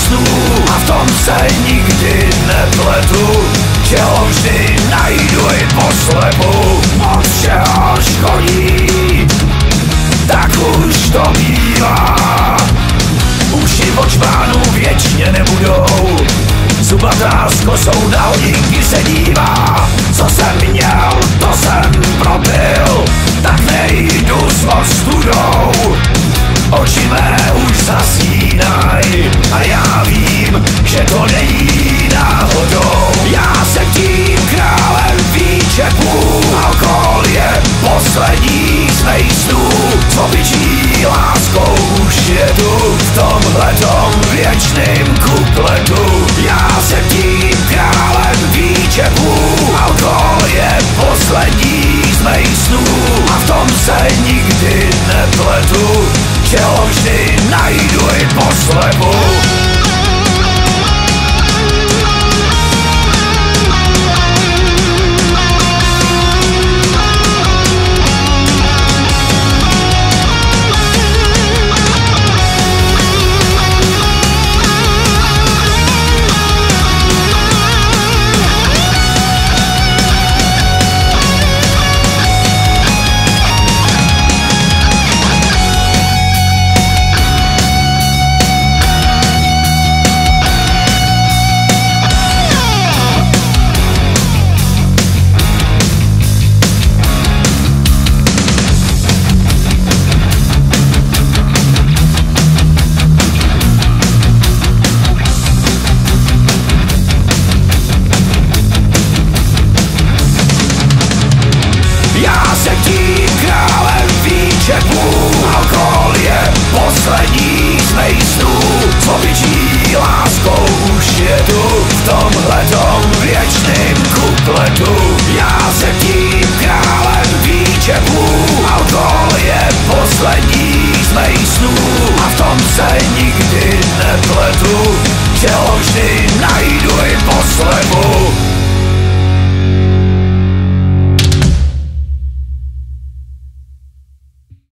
snů a v tom se nikdy nepletu. Tělo vždy najdu i po slepu. Moc všeho škodí, tak už to bývá. Uši od čmánů věčně nebudou, zubatá s kosou na hodinky se dívá. Co jsem měl, to jsem propil, tak nejdu s ostudou. Oči mé už zasínaj a já vím, že to není náhodou. Já jsem tím králem výčepů, alkohol je poslední z mých snů. Co vyčí láskou už je tu v tomhletom věčným kupletu. Já jsem tím králem výčepů, alkohol je poslední z mých snů a v tom se nikdy nepletu. Tělo vždy najdu i po slepu. Alkohol je poslední z mých snů. Co vyčí láskou už je tu v tomhletom věčným kupletu. Já jsem tím králem výčepů, alkohol je poslední z mých snů a v tom se nikdy nepletu. Tělo vždy najdu i po slepu.